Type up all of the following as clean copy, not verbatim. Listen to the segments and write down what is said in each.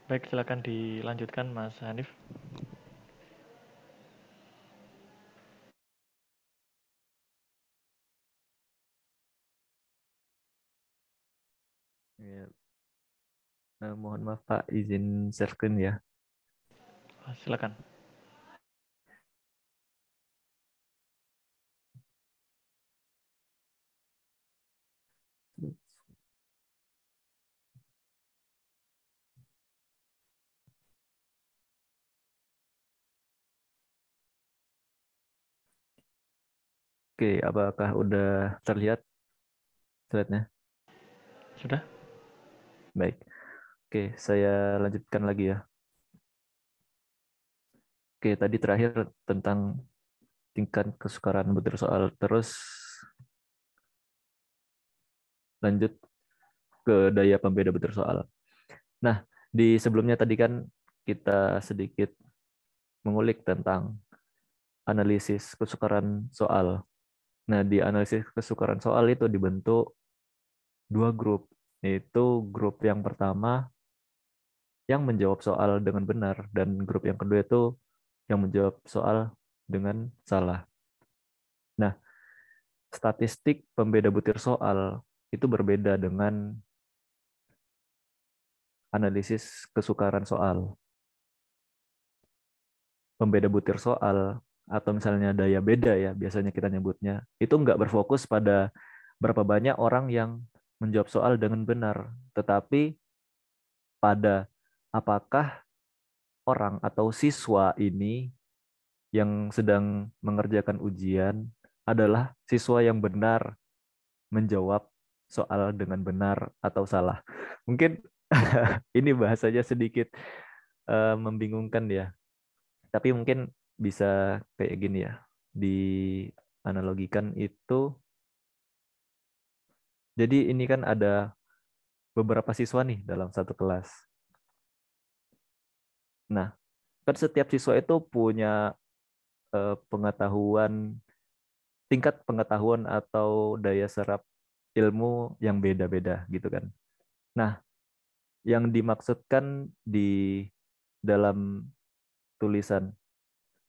Baik, silakan dilanjutkan Mas Hanif. Ya, mohon maaf Pak, izin share screen ya. Silakan. Oke, apakah udah terlihat slide-nya? Sudah? Baik. Oke, saya lanjutkan lagi ya. Oke, tadi terakhir tentang tingkat kesukaran butir soal. Terus lanjut ke daya pembeda butir soal. Nah, di sebelumnya tadi kan kita sedikit mengulik tentang analisis kesukaran soal. Nah, di analisis kesukaran soal itu dibentuk dua grup, yaitu grup yang pertama yang menjawab soal dengan benar dan grup yang kedua itu yang menjawab soal dengan salah. Nah, statistik pembeda butir soal itu berbeda dengan analisis kesukaran soal. Pembeda butir soal atau misalnya daya beda ya biasanya kita nyebutnya itu nggak berfokus pada berapa banyak orang yang menjawab soal dengan benar, tetapi pada apakah orang atau siswa ini yang sedang mengerjakan ujian adalah siswa yang benar menjawab soal dengan benar atau salah. Mungkin ini bahasanya sedikit membingungkan ya, tapi mungkin bisa kayak gini ya. Dianalogikan itu, jadi ini kan ada beberapa siswa nih dalam satu kelas. Nah, kan setiap siswa itu punya pengetahuan, tingkat pengetahuan atau daya serap ilmu yang beda-beda gitu kan. Nah, yang dimaksudkan di dalam tulisan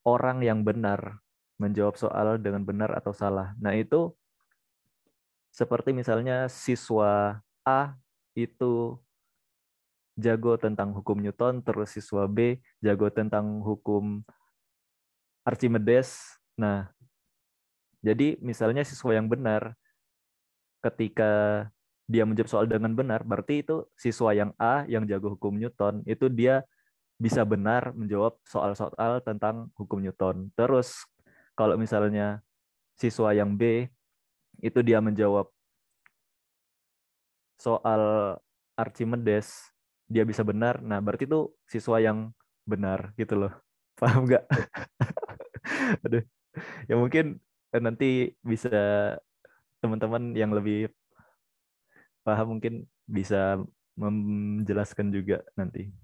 orang yang benar menjawab soal dengan benar atau salah. Nah, itu seperti misalnya siswa A itu jago tentang hukum Newton, terus siswa B jago tentang hukum Archimedes. Nah, jadi misalnya siswa yang benar ketika dia menjawab soal dengan benar, berarti itu siswa yang A yang jago hukum Newton, itu dia bisa benar menjawab soal-soal tentang hukum Newton. Terus kalau misalnya siswa yang B itu dia menjawab soal Archimedes, dia bisa benar. Nah, berarti itu siswa yang benar gitu loh. Paham nggak? Aduh, ya mungkin nanti bisa teman-teman yang lebih paham mungkin bisa menjelaskan juga nanti.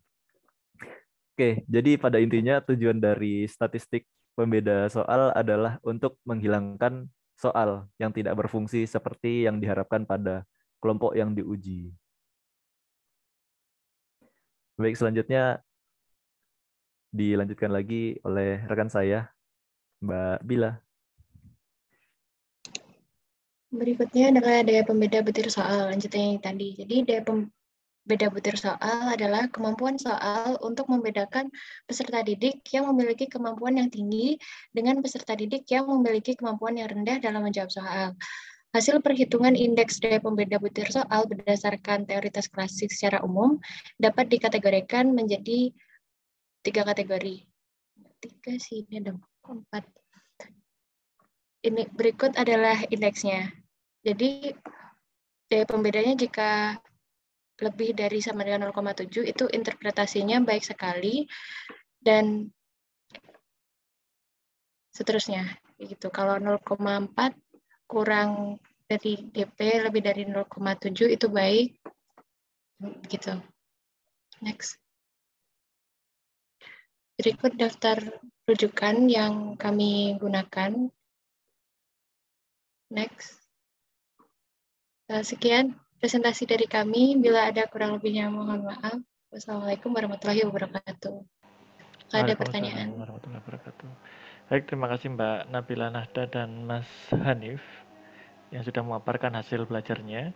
Oke, jadi pada intinya tujuan dari statistik pembeda soal adalah untuk menghilangkan soal yang tidak berfungsi seperti yang diharapkan pada kelompok yang diuji. Baik, selanjutnya dilanjutkan lagi oleh rekan saya, Mbak Bila. Berikutnya adalah daya pembeda butir soal, lanjutannya yang tadi. Jadi daya pembeda butir soal adalah kemampuan soal untuk membedakan peserta didik yang memiliki kemampuan yang tinggi dengan peserta didik yang memiliki kemampuan yang rendah dalam menjawab soal. Hasil perhitungan indeks daya pembeda butir soal berdasarkan teoritas klasik secara umum dapat dikategorikan menjadi 3 kategori. 3 sih, ini ada 4. Ini berikut adalah indeksnya. Jadi daya pembedanya jika lebih dari sama dengan 0,7 itu interpretasinya baik sekali dan seterusnya gitu. Kalau 0,4 kurang dari DP lebih dari 0,7 itu baik gitu. Next. Berikut daftar rujukan yang kami gunakan. Next. Sekian presentasi dari kami. Bila ada kurang lebihnya mohon maaf. Wassalamualaikum warahmatullahi wabarakatuh. Ada Waalaikumsalam pertanyaan? warahmatullahi wabarakatuh. Baik, terima kasih Mbak Nabila Nahda dan Mas Hanif yang sudah memaparkan hasil belajarnya.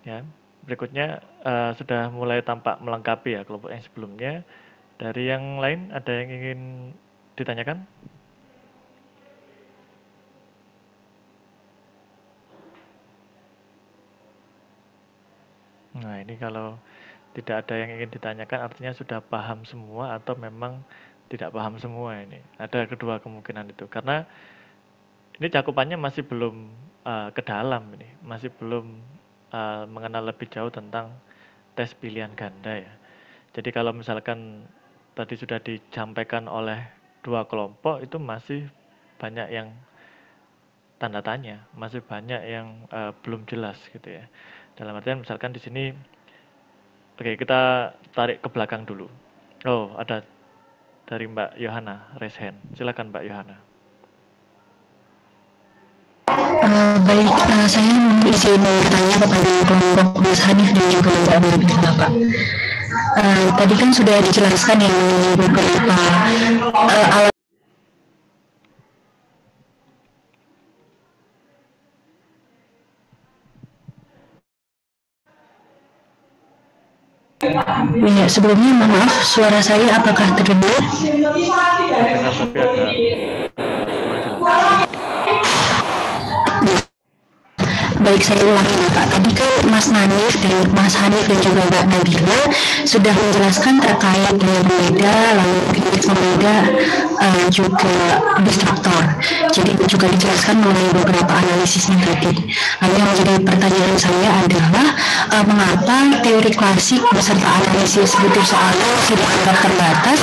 Ya, berikutnya sudah mulai tampak melengkapi ya kelompok yang sebelumnya. Dari yang lain ada yang ingin ditanyakan? Nah, ini kalau tidak ada yang ingin ditanyakan artinya sudah paham semua atau memang tidak paham semua ini. Ada kedua kemungkinan itu. Karena ini cakupannya masih belum ke dalam ini, masih belum mengenal lebih jauh tentang tes pilihan ganda ya. Jadi kalau misalkan tadi sudah disampaikan oleh dua kelompok itu masih banyak yang tanda tanya, masih banyak yang belum jelas gitu ya. Dalam artian misalkan di sini, oke kita tarik ke belakang dulu. Oh ada dari Mbak Yohana, raise hand. Silakan Mbak Yohana. Baik, saya izin bertanya kepada kelompok Mas Hanif dan juga Mbak Nabila Bapak. Tadi kan sudah dijelaskan yang beberapa alat ya, sebelumnya maaf suara saya apakah terdengar? Terdengar tapi agak kurang jelas. Baik, saya ulangi Bapak. Tadi kan Mas Hanif dan juga Mbak Nabila sudah menjelaskan terkait dengan pembeda, lalu indeks pembeda, juga disruptor. Jadi juga dijelaskan mengenai beberapa analisisnya tadi. Lalu yang menjadi pertanyaan saya adalah mengapa teori klasik beserta analisis butir soalnya tidak dianggap terbatas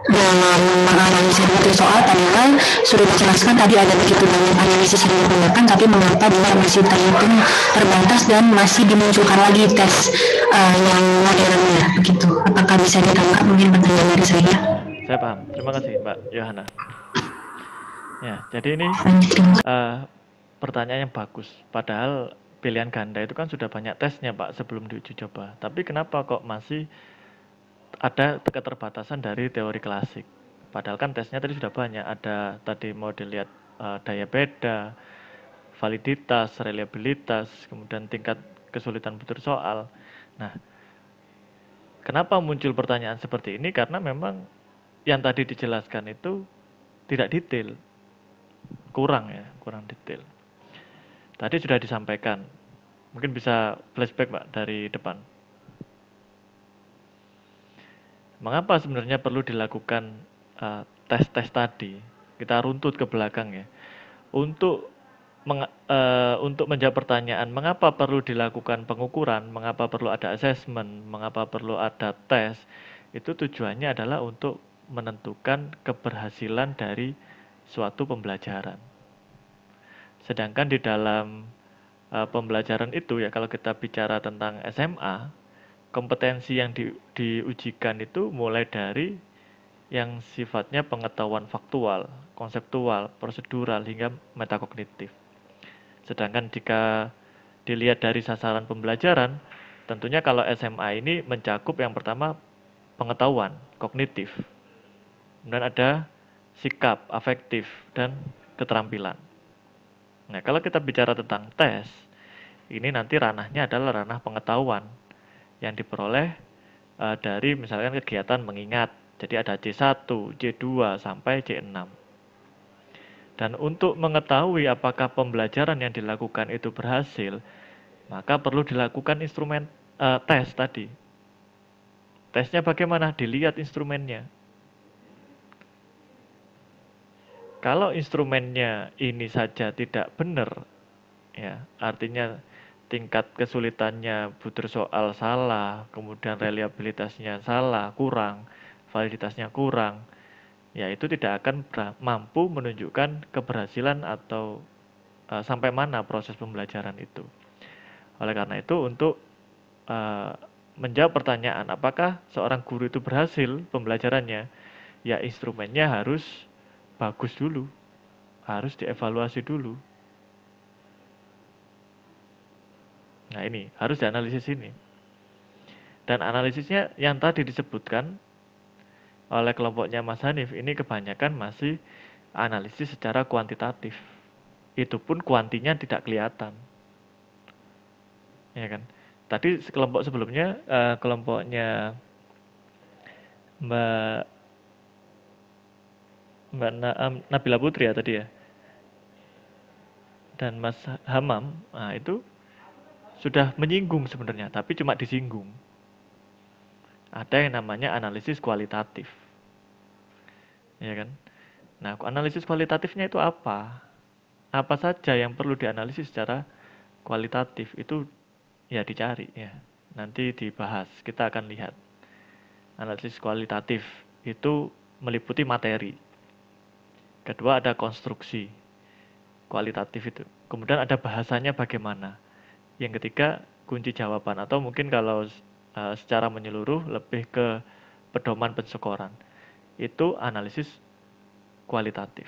dalam menganalisis butir soal? Padahal sudah dijelaskan tadi ada begitu banyak analisis yang digunakan, tapi mengapa dia masih terhitung terbatas dan masih dimunculkan lagi tes yang modernnya begitu? Apakah bisa ditangkap mungkin pertanyaan dari saya? Saya paham. Terima kasih Mbak Yohana. Ya, jadi ini pertanyaan yang bagus. Padahal pilihan ganda itu kan sudah banyak tesnya Pak sebelum diuji coba. Tapi kenapa kok masih ada keterbatasan dari teori klasik? Padahal kan tesnya tadi sudah banyak. Ada tadi mau dilihat daya beda, validitas, reliabilitas, kemudian tingkat kesulitan butir soal. Nah, kenapa muncul pertanyaan seperti ini? Karena memang yang tadi dijelaskan itu tidak detail, kurang ya, kurang detail. Tadi sudah disampaikan, mungkin bisa flashback Pak dari depan. Mengapa sebenarnya perlu dilakukan tes-tes tadi? Kita runtut ke belakang ya. Untuk menjawab pertanyaan mengapa perlu dilakukan pengukuran, mengapa perlu ada assessment, mengapa perlu ada tes, itu tujuannya adalah untuk menentukan keberhasilan dari suatu pembelajaran. Sedangkan di dalam pembelajaran itu ya kalau kita bicara tentang SMA, kompetensi yang diujikan itu mulai dari yang sifatnya pengetahuan faktual, konseptual, prosedural, hingga metakognitif. Sedangkan jika dilihat dari sasaran pembelajaran, tentunya kalau SMA ini mencakup yang pertama pengetahuan, kognitif. Kemudian ada sikap, afektif, dan keterampilan. Nah, kalau kita bicara tentang tes, ini nanti ranahnya adalah ranah pengetahuan yang diperoleh dari misalkan kegiatan mengingat. Jadi ada C1, C2, sampai C6. Dan untuk mengetahui apakah pembelajaran yang dilakukan itu berhasil, maka perlu dilakukan instrumen tes tadi. Tesnya bagaimana? Dilihat instrumennya. Kalau instrumennya ini saja tidak benar, ya artinya tingkat kesulitannya butir soal salah, kemudian reliabilitasnya salah, kurang, validitasnya kurang, ya itu tidak akan mampu menunjukkan keberhasilan atau sampai mana proses pembelajaran itu. Oleh karena itu untuk menjawab pertanyaan apakah seorang guru itu berhasil pembelajarannya, ya instrumennya harus bagus dulu, harus dievaluasi dulu. Nah ini harus dianalisis ini. Dan analisisnya yang tadi disebutkan oleh kelompoknya Mas Hanif ini kebanyakan masih analisis secara kuantitatif. Itu pun kuantinya tidak kelihatan. Ya kan? Tadi kelompok sebelumnya kelompoknya Mbak Nabila Putri ya tadi ya, dan Mas Hamam, nah itu sudah menyinggung sebenarnya, tapi cuma disinggung. Ada yang namanya analisis kualitatif, ya kan? Nah, analisis kualitatifnya itu apa? Apa saja yang perlu dianalisis secara kualitatif itu ya dicari ya. Nanti dibahas, kita akan lihat. Analisis kualitatif itu meliputi materi. Kedua ada konstruksi kualitatif itu. Kemudian ada bahasanya bagaimana. Yang ketiga kunci jawaban atau mungkin kalau secara menyeluruh lebih ke pedoman penskoran. Itu analisis kualitatif.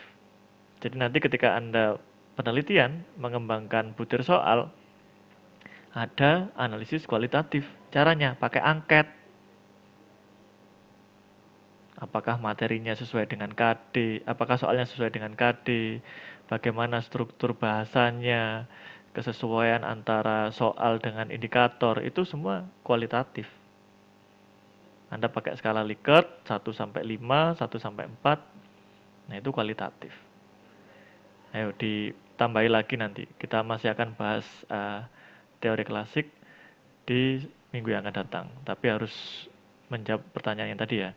Jadi nanti ketika Anda penelitian mengembangkan butir soal, ada analisis kualitatif. Caranya pakai angket. Apakah materinya sesuai dengan KD, apakah soalnya sesuai dengan KD, bagaimana struktur bahasanya, kesesuaian antara soal dengan indikator, itu semua kualitatif. Anda pakai skala Likert 1 sampai 5, 1 sampai 4. Nah, itu kualitatif. Ayo ditambahi lagi nanti. Kita masih akan bahas teori klasik di minggu yang akan datang. Tapi harus menjawab pertanyaan yang tadi ya.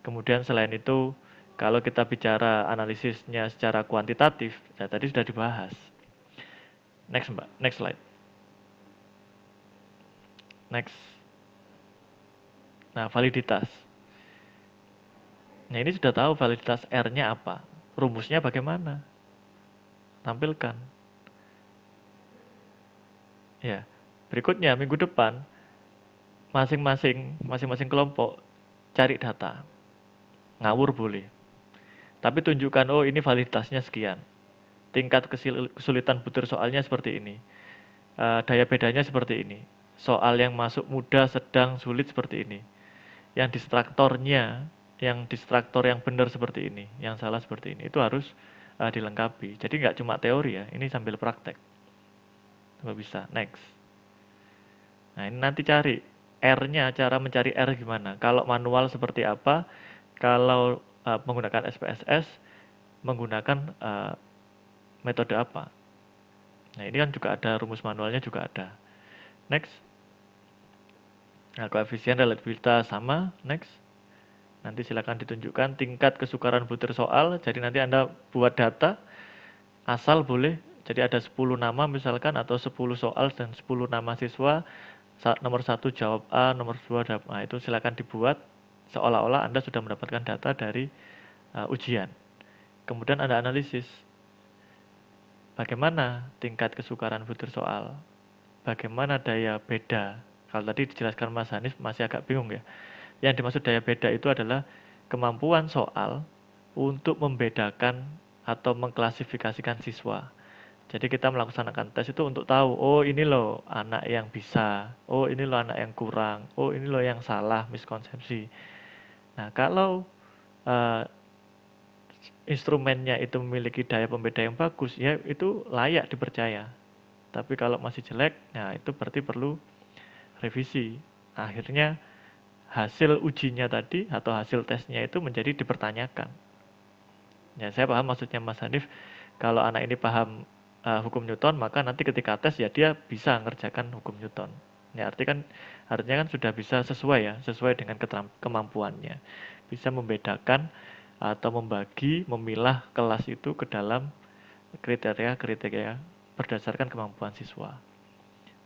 Kemudian selain itu, kalau kita bicara analisisnya secara kuantitatif, ya tadi sudah dibahas. Next Mbak, next slide. Next. Nah, validitas. Nah, ini sudah tahu validitas R-nya apa. Rumusnya bagaimana? Tampilkan. Ya. Berikutnya, minggu depan, masing-masing kelompok cari data. Ngawur boleh. Tapi tunjukkan, oh ini validitasnya sekian. Tingkat kesulitan butir soalnya seperti ini. Daya bedanya seperti ini. Soal yang masuk mudah, sedang, sulit seperti ini. Yang distraktor yang benar seperti ini, yang salah seperti ini. Itu harus dilengkapi. Jadi nggak cuma teori ya, ini sambil praktek. Coba bisa, next. Nah ini nanti cari R-nya, cara mencari R gimana. Kalau manual seperti apa, kalau menggunakan SPSS, menggunakan metode apa. Nah ini kan juga ada rumus manualnya juga ada. Next. Nah, koefisien relativitas sama, next. Nanti silakan ditunjukkan tingkat kesukaran butir soal. Jadi nanti Anda buat data, asal boleh. Jadi ada 10 nama misalkan atau 10 soal dan 10 nama siswa. Nomor 1 jawab A, nomor 2 jawab A. Itu silakan dibuat seolah-olah Anda sudah mendapatkan data dari ujian. Kemudian Anda analisis. Bagaimana tingkat kesukaran butir soal? Bagaimana daya beda? Kalau tadi dijelaskan Mas Hanif masih agak bingung ya. Yang dimaksud daya beda itu adalah kemampuan soal untuk membedakan atau mengklasifikasikan siswa. Jadi kita melaksanakan tes itu untuk tahu, oh ini loh anak yang bisa, oh ini loh anak yang kurang, oh ini loh yang salah, miskonsepsi. Nah kalau instrumennya itu memiliki daya pembeda yang bagus, ya itu layak dipercaya. Tapi kalau masih jelek, nah itu berarti perlu revisi. Akhirnya hasil ujinya tadi atau hasil tesnya itu menjadi dipertanyakan. Ya, saya paham maksudnya Mas Hanif. Kalau anak ini paham hukum Newton, maka nanti ketika tes ya dia bisa mengerjakan hukum Newton. Ya, artinya kan sudah bisa sesuai ya, sesuai dengan kemampuannya. Bisa membedakan atau membagi, memilah kelas itu ke dalam kriteria-kriteria berdasarkan kemampuan siswa.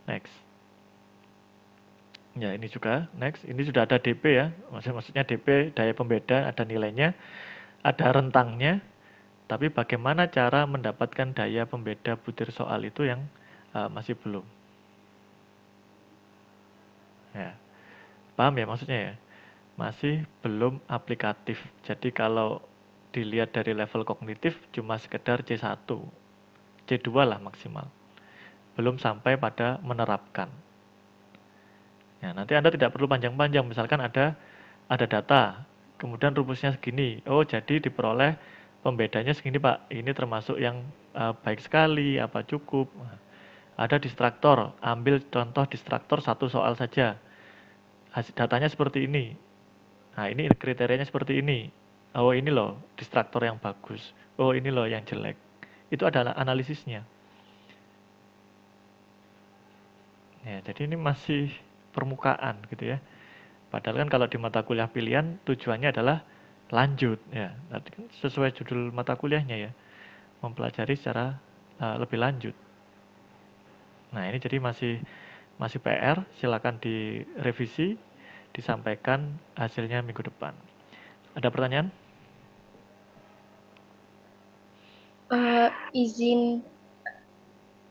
Next. Ya, ini juga next. Ini sudah ada DP ya. Maksudnya DP daya pembeda, ada nilainya, ada rentangnya. Tapi bagaimana cara mendapatkan daya pembeda butir soal itu yang masih belum. Ya. Paham ya maksudnya ya? Masih belum aplikatif. Jadi kalau dilihat dari level kognitif cuma sekedar C1, C2 lah maksimal. Belum sampai pada menerapkan. Ya, nanti Anda tidak perlu panjang-panjang, misalkan ada data, kemudian rumusnya segini. Oh, jadi diperoleh pembedanya segini, Pak. Ini termasuk yang baik sekali, apa cukup. Nah, ada distraktor, ambil contoh distraktor satu soal saja. Datanya seperti ini. Nah, ini kriterianya seperti ini. Oh, ini loh distraktor yang bagus. Oh, ini loh yang jelek. Itu adalah analisisnya. Ya, jadi ini masih permukaan gitu ya. Padahal kan kalau di mata kuliah pilihan tujuannya adalah lanjut ya. Nanti kan sesuai judul mata kuliahnya ya, mempelajari secara lebih lanjut. Nah, ini jadi masih PR, silakan direvisi, disampaikan hasilnya minggu depan. Ada pertanyaan? Izin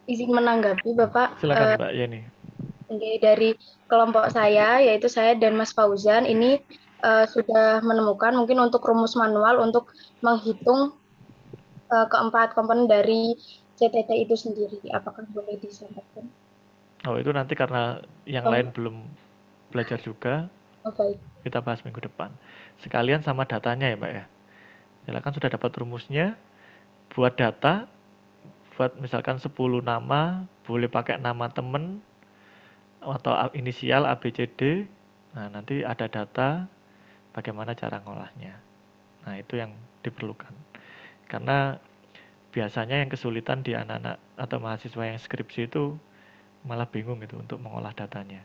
menanggapi Bapak. Silakan Mbak Yeni. Dari kelompok saya, yaitu saya dan Mas Fauzan, ini sudah menemukan mungkin untuk rumus manual untuk menghitung keempat komponen dari CTT itu sendiri. Apakah boleh disampaikan? Oh, itu nanti karena yang lain belum belajar juga, baik. kita bahas minggu depan. Sekalian sama datanya ya Mbak ya. Silakan sudah dapat rumusnya, buat data, buat misalkan 10 nama, boleh pakai nama temen, atau inisial ABCD. Nah, nanti ada data bagaimana cara ngolahnya. Nah, itu yang diperlukan. Karena biasanya yang kesulitan di anak-anak atau mahasiswa yang skripsi itu malah bingung gitu untuk mengolah datanya.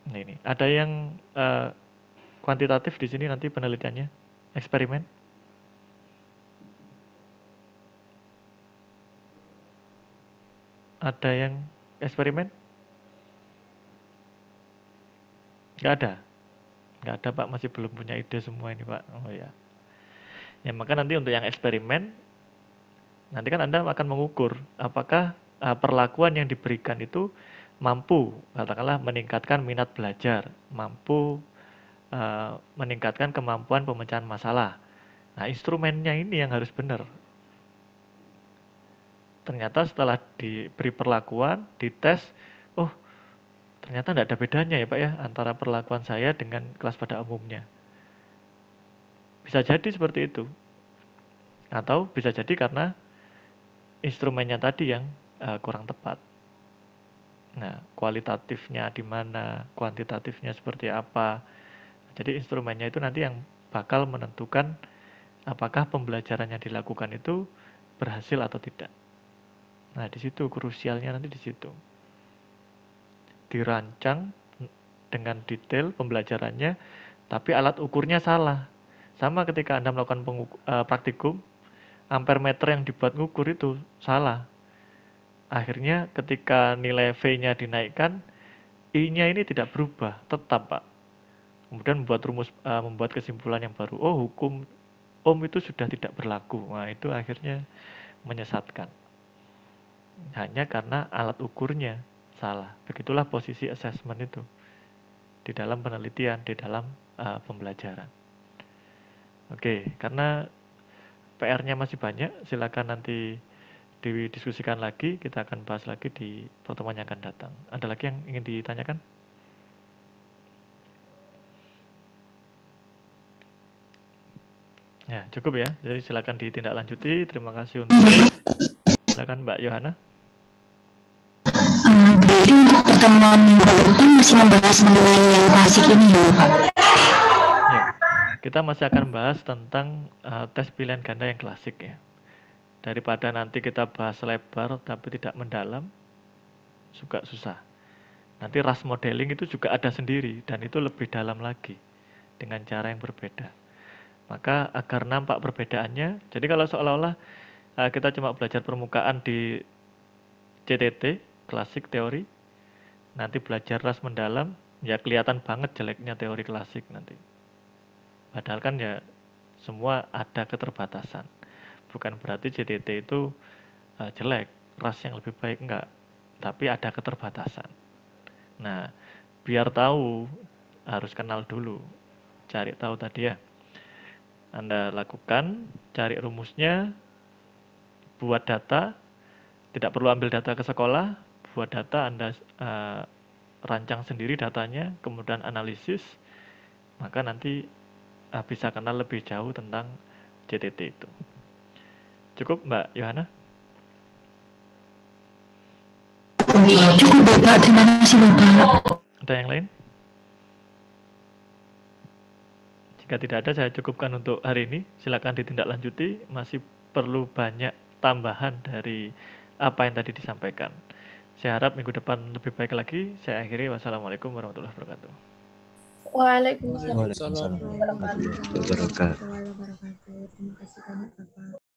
Nah, ini ada yang kuantitatif di sini nanti penelitiannya, eksperimen. Ada yang eksperimen? Nggak ada. Nggak ada Pak, masih belum punya ide semua ini Pak. Oh ya. Ya maka nanti untuk yang eksperimen, nanti kan Anda akan mengukur apakah perlakuan yang diberikan itu mampu, katakanlah meningkatkan minat belajar, mampu meningkatkan kemampuan pemecahan masalah. Nah, instrumennya ini yang harus benar. Ternyata setelah diberi perlakuan, dites, oh ternyata tidak ada bedanya ya Pak ya antara perlakuan saya dengan kelas pada umumnya. Bisa jadi seperti itu. Atau bisa jadi karena instrumennya tadi yang kurang tepat. Nah, kualitatifnya di mana, kuantitatifnya seperti apa. Jadi instrumennya itu nanti yang bakal menentukan apakah pembelajaran yang dilakukan itu berhasil atau tidak. Nah, di situ krusialnya nanti di situ. Dirancang dengan detail pembelajarannya, tapi alat ukurnya salah. Sama ketika Anda melakukan praktikum, ampere meter yang dibuat ngukur itu salah. Akhirnya ketika nilai V-nya dinaikkan, I-nya ini tidak berubah, tetap Pak. Kemudian membuat kesimpulan yang baru. Oh, hukum Ohm itu sudah tidak berlaku. Nah, itu akhirnya menyesatkan. Hanya karena alat ukurnya salah. Begitulah posisi assessment itu di dalam penelitian, di dalam pembelajaran. Oke, karena PR-nya masih banyak, silakan nanti didiskusikan lagi, kita akan bahas lagi di pertemuan yang akan datang. Ada lagi yang ingin ditanyakan? Ya, cukup ya. Jadi silakan ditindaklanjuti. Terima kasih untuk silakan Mbak Yohana. Berarti untuk pertemuan minggu depan masih membahas mengenai yang klasik ini ya Pak? Ya, kita masih akan bahas tentang tes pilihan ganda yang klasik ya. Daripada nanti kita bahas lebar tapi tidak mendalam, juga susah. Nanti ras modeling itu juga ada sendiri dan itu lebih dalam lagi dengan cara yang berbeda. Maka agar nampak perbedaannya, jadi kalau seolah-olah kita cuma belajar permukaan di CTT, klasik teori, nanti belajar ras mendalam, ya kelihatan banget jeleknya teori klasik nanti. Padahal kan ya semua ada keterbatasan. Bukan berarti CTT itu jelek, ras yang lebih baik, enggak. Tapi ada keterbatasan. Nah, biar tahu, harus kenal dulu. Cari tahu tadi ya. Anda lakukan, cari rumusnya, buat data, tidak perlu ambil data ke sekolah, buat data Anda rancang sendiri datanya, kemudian analisis, maka nanti bisa kenal lebih jauh tentang JTT itu. Cukup Mbak Yohana? Cukup Bapak, terima kasih Bapak. Ada yang lain? Jika tidak ada, saya cukupkan untuk hari ini. Silakan ditindaklanjuti. Masih perlu banyak tambahan dari apa yang tadi disampaikan. Saya harap minggu depan lebih baik lagi. Saya akhiri. Wassalamualaikum warahmatullahi wabarakatuh. Waalaikumsalam. Waalaikumsalam warahmatullahi wabarakatuh. Terima kasih banyak Bapak.